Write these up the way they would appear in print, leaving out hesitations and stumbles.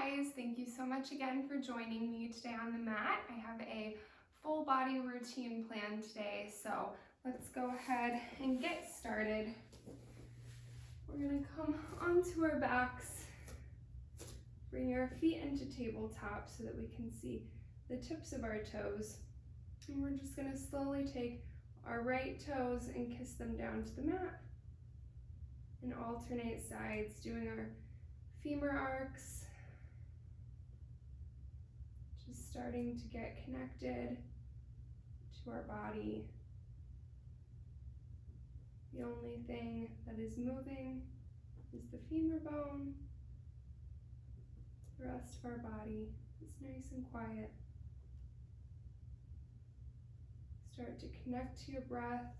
guys, thank you so much again for joining me today on the mat. I have a full body routine planned today, so let's go ahead and get started. We're gonna come onto our backs, bring our feet into tabletop so that we can see the tips of our toes. And we're just gonna slowly take our right toes and kiss them down to the mat and alternate sides, doing our femur arcs, just starting to get connected to our body. The only thing that is moving is the femur bone. The rest of our body is nice and quiet. Start to connect to your breath.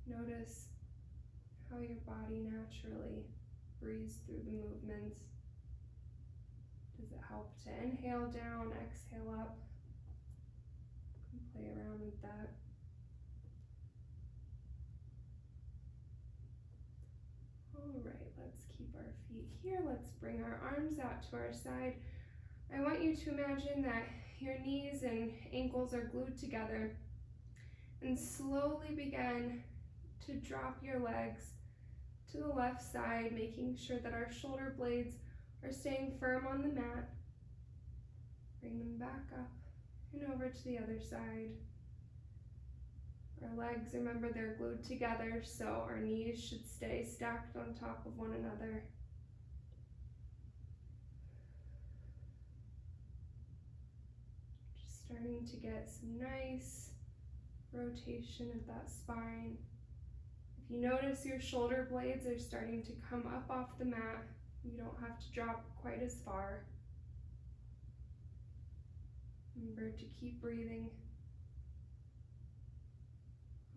Notice how your body naturally breathes through the movements. Does it help to inhale down, exhale up? You can play around with that. All right, let's keep our feet here. Let's bring our arms out to our side. I want you to imagine that your knees and ankles are glued together, and slowly begin to drop your legs to the left side, making sure that our shoulder blades are staying firm on the mat. Bring them back up and over to the other side. Our legs, remember, they're glued together, so our knees should stay stacked on top of one another. Just starting to get some nice rotation of that spine. If you notice your shoulder blades are starting to come up off the mat, you don't have to drop quite as far. Remember to keep breathing.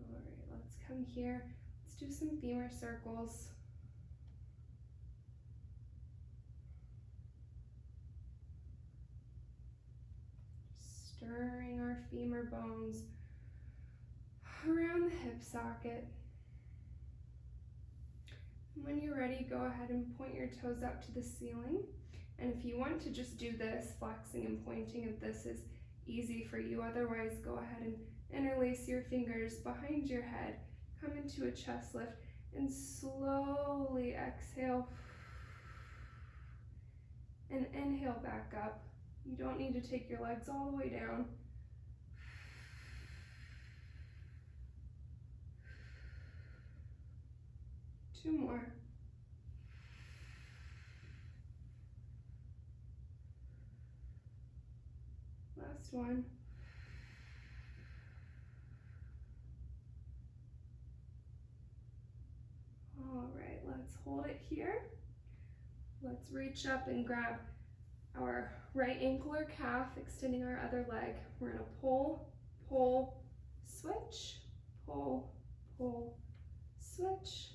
All right, let's come here. Let's do some femur circles. Stirring our femur bones around the hip socket. When you're ready, go ahead and point your toes up to the ceiling. And if you want to just do this, flexing and pointing, if this is easy for you, otherwise go ahead and interlace your fingers behind your head. Come into a chest lift and slowly exhale and inhale back up. You don't need to take your legs all the way down. Two more. Last one. All right, let's hold it here. Let's reach up and grab our right ankle or calf, extending our other leg. We're gonna pull, pull, switch, pull, pull, switch.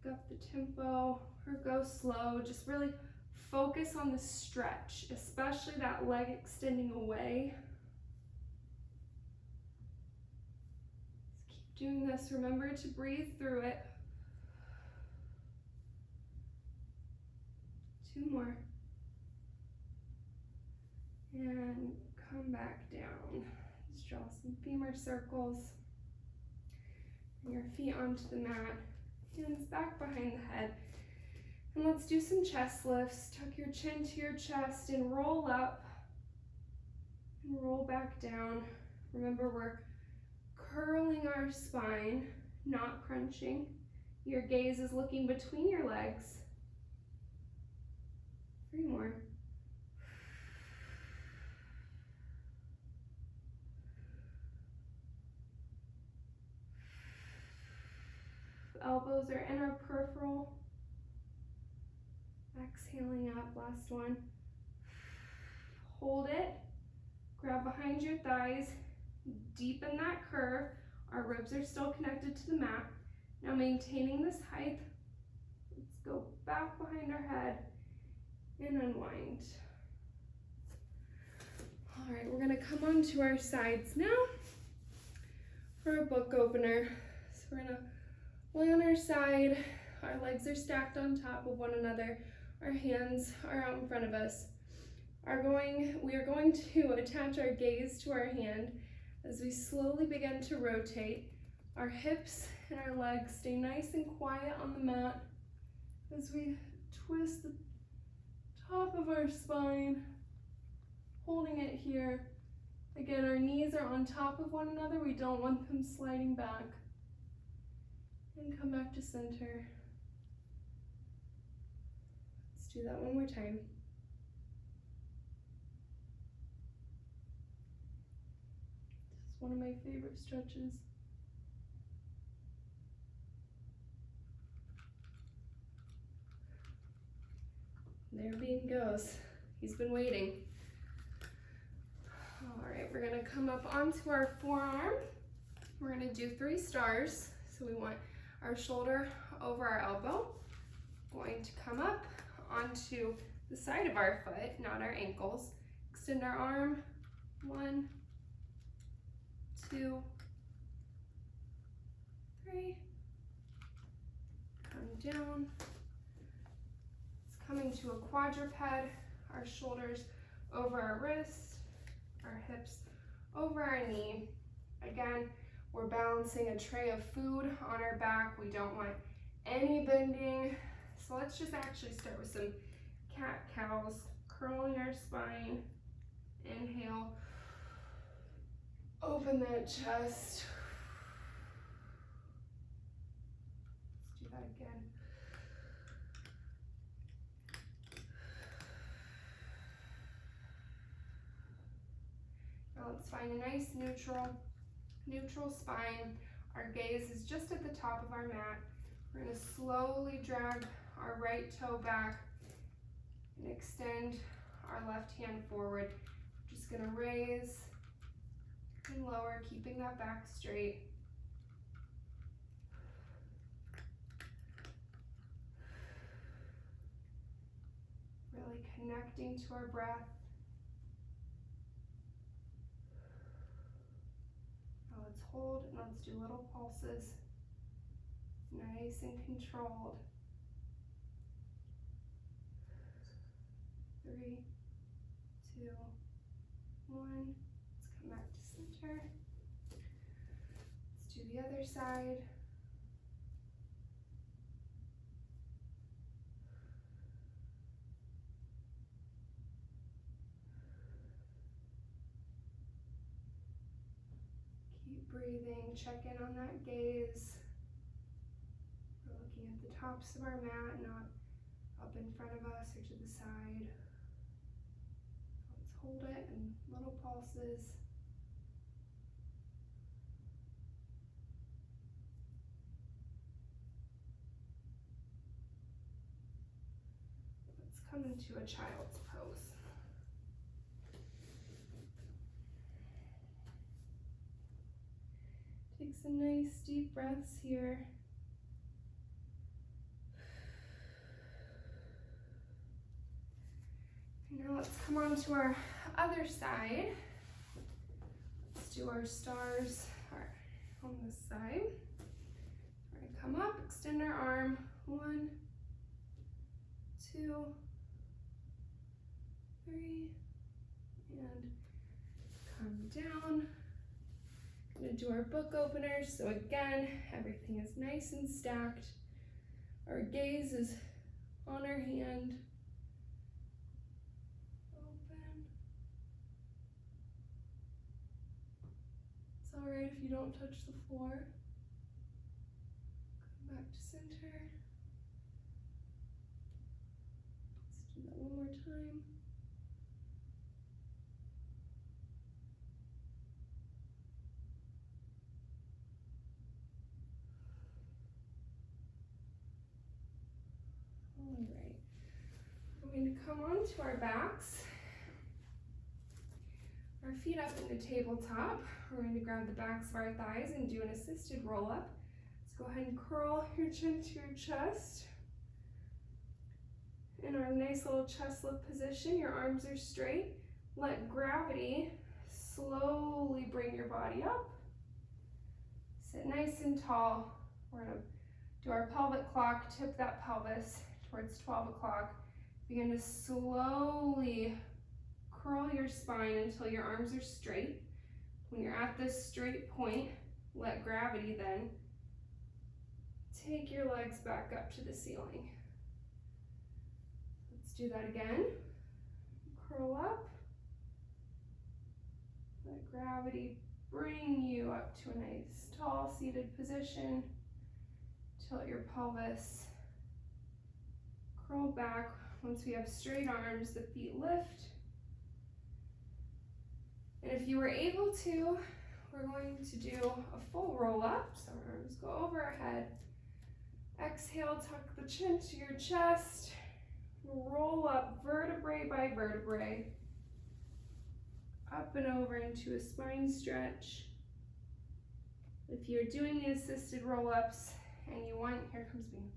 Pick up the tempo or go slow. Just really focus on the stretch, especially that leg extending away. Let's keep doing this. Remember to breathe through it. Two more. And come back down. Just draw some femur circles. Bring your feet onto the mat. Hands back behind the head. And let's do some chest lifts. Tuck your chin to your chest and roll up and roll back down. Remember, we're curling our spine, not crunching. Your gaze is looking between your legs. Three more. Elbows are in our peripheral. Exhaling up, last one. Hold it, grab behind your thighs, deepen that curve. Our ribs are still connected to the mat. Now maintaining this height, let's go back behind our head and unwind. All right, we're gonna come onto our sides now. or a book opener. So we're gonna lay on our side, our legs are stacked on top of one another, our hands are out in front of us. We are going to attach our gaze to our hand as we slowly begin to rotate. Our hips and our legs stay nice and quiet on the mat as we twist the top of our spine, holding it here. Again, our knees are on top of one another. We don't want them sliding back. And come back to center. Let's do that one more time. This is one of my favorite stretches. There Bean goes. He's been waiting. All right, we're gonna come up onto our forearm. We're gonna do 3 stars. So we want our shoulder over our elbow. Going to come up onto the side of our foot, not our ankles. Extend our arm. 1, 2, 3. Come down. It's coming to a quadruped. Our shoulders over our wrist, our hips over our knee. Again, we're balancing a tray of food on our back. We don't want any bending. So let's just actually start with some cat-cows, curling our spine. Inhale, open that chest. Let's do that again. Now let's find a nice neutral spine. Our gaze is just at the top of our mat. We're going to slowly drag our right toe back and extend our left hand forward. We're just going to raise and lower, keeping that back straight. Really connecting to our breath. Now let's hold and let's do little pulses. Nice and controlled. 3, 2, 1. Let's come back to center. Let's do the other side. Keep breathing. Check in on that gaze. We're looking at the tops of our mat, not up in front of us or to the side. Let's hold it in little pulses. Let's come into a child's pose. Take some nice deep breaths here. Now let's come on to our other side. Let's do our stars on this side. We're going to come up, extend our arm. 1, 2, 3, and come down. We're going to do our book openers. So again, everything is nice and stacked. Our gaze is on our hand. It's all right if you don't touch the floor. Come back to center. Let's do that one more time. All right. We're going to come on to our backs. Our feet up in the tabletop. We're going to grab the backs of our thighs and do an assisted roll up. Let's go ahead and curl your chin to your chest. In our nice little chest lift position, your arms are straight. Let gravity slowly bring your body up. Sit nice and tall. We're gonna do our pelvic clock, tip that pelvis towards 12 o'clock. Begin to slowly curl your spine until your arms are straight. When you're at this straight point, let gravity then take your legs back up to the ceiling. Let's do that again. Curl up. Let gravity bring you up to a nice tall seated position. Tilt your pelvis. Curl back. Once we have straight arms, the feet lift. And if you were able to, we're going to do a full roll up. So our arms go over our head. Exhale, tuck the chin to your chest. Roll up vertebrae by vertebrae. Up and over into a spine stretch. If you're doing the assisted roll-ups and you want, here comes me,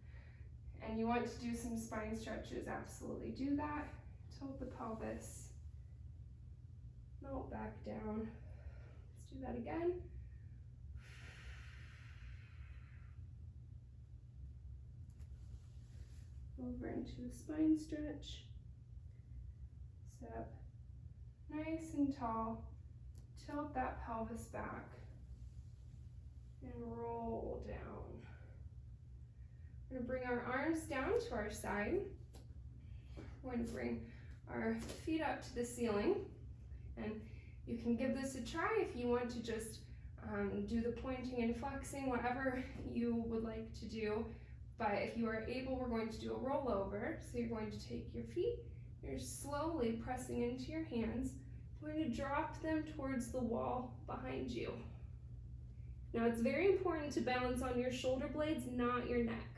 and you want to do some spine stretches, absolutely do that. Tilt the pelvis. Melt back down. Let's do that again. Over into a spine stretch. Sit up nice and tall. Tilt that pelvis back and roll down. We're going to bring our arms down to our side. We're going to bring our feet up to the ceiling, and you can give this a try if you want to just do the pointing and flexing, whatever you would like to do. But if you are able, we're going to do a rollover. So you're going to take your feet, you're slowly pressing into your hands. You're going to drop them towards the wall behind you. Now it's very important to balance on your shoulder blades, not your neck.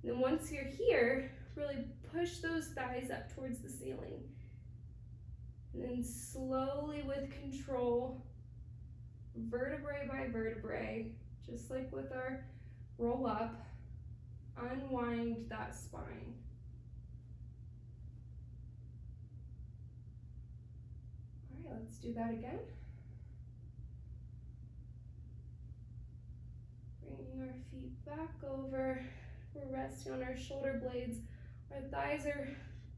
And then once you're here, really push those thighs up towards the ceiling. And then slowly with control, vertebrae by vertebrae, just like with our roll up, unwind that spine. All right, let's do that again. Bringing our feet back over. We're resting on our shoulder blades. Our thighs are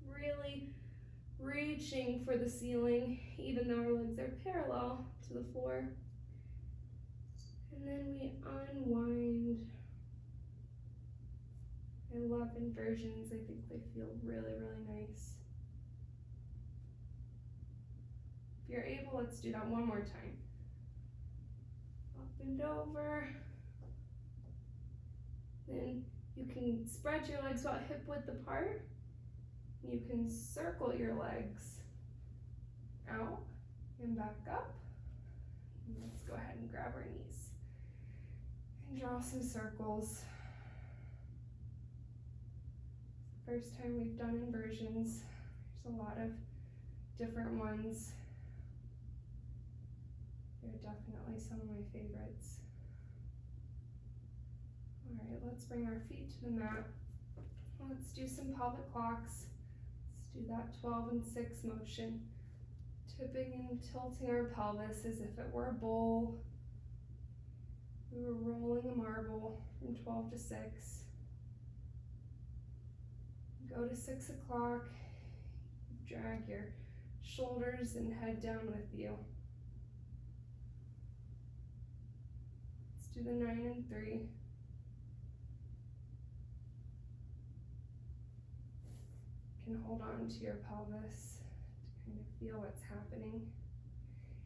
really reaching for the ceiling, even though our legs are parallel to the floor. And then we unwind. I love inversions. I think they feel really, really nice. If you're able, let's do that one more time. Up and over. Then you can spread your legs about hip width apart. You can circle your legs out and back up. And let's go ahead and grab our knees and draw some circles. First time we've done inversions. There's a lot of different ones. They're definitely some of my favorites. All right, let's bring our feet to the mat. Let's do some pelvic clocks. Let's do that 12 and 6 motion. Tipping and tilting our pelvis as if it were a bowl. We were rolling a marble from 12 to 6. Go to 6 o'clock. Drag your shoulders and head down with you. Let's do the 9 and 3. You can hold on to your pelvis to kind of feel what's happening.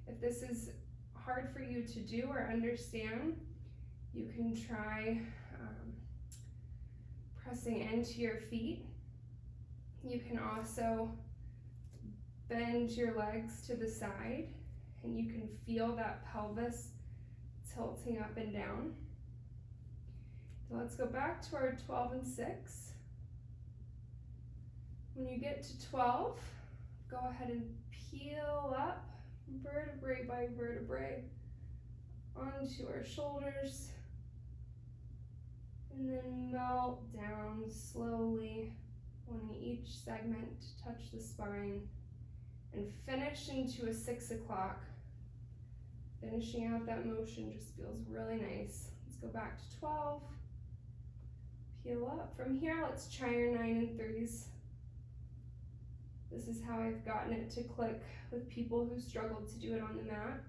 If this is hard for you to do or understand, you can try pressing into your feet. You can also bend your legs to the side, and you can feel that pelvis tilting up and down. So let's go back to our 12 and 6. When you get to 12, go ahead and peel up vertebrae by vertebrae onto our shoulders, and then melt down slowly, wanting each segment to touch the spine, and finish into a 6 o'clock. Finishing out that motion just feels really nice. Let's go back to 12. Peel up. From here, let's try your 9 and 3s. This is how I've gotten it to click with people who struggled to do it on the mat.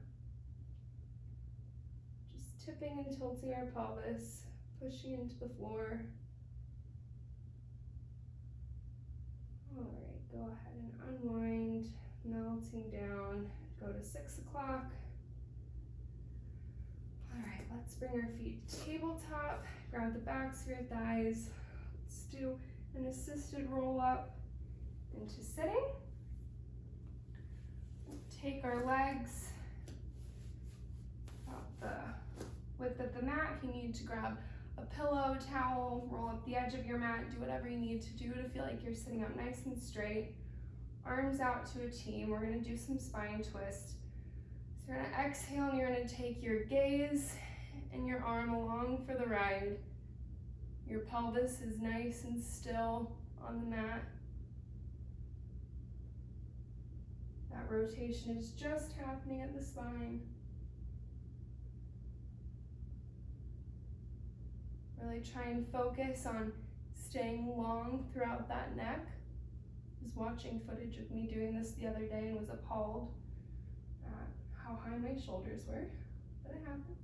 Just tipping and tilting our pelvis, pushing into the floor. All right, go ahead and unwind, melting down. Go to 6 o'clock. All right, let's bring our feet to tabletop. Grab the backs of your thighs. Let's do an assisted roll up into sitting. Take our legs about the width of the mat. If you need to grab a pillow, towel, roll up the edge of your mat, do whatever you need to do to feel like you're sitting up nice and straight. Arms out to a T. We're gonna do some spine twist. So you're gonna exhale and you're gonna take your gaze and your arm along for the ride. Your pelvis is nice and still on the mat. That rotation is just happening at the spine. Really try and focus on staying long throughout that neck. I was watching footage of me doing this the other day and was appalled at how high my shoulders were, but it happens.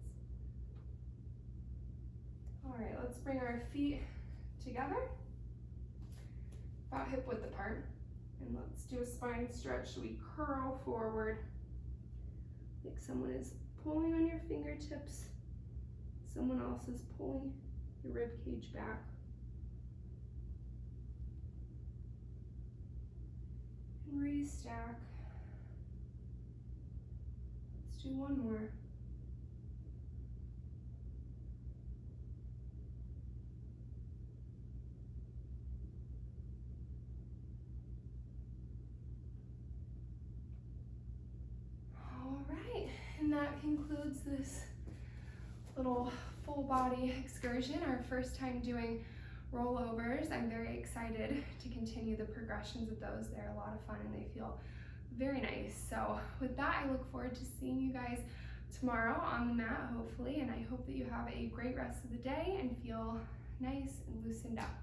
All right, let's bring our feet together, about hip width apart. And let's do a spine stretch. So we curl forward, like someone is pulling on your fingertips, someone else is pulling your rib cage back. And restack. Let's do one more. And that concludes this little full body excursion, our first time doing rollovers. I'm very excited to continue the progressions of those. They're a lot of fun and they feel very nice. So with that, I look forward to seeing you guys tomorrow on the mat, hopefully, and I hope that you have a great rest of the day and feel nice and loosened up.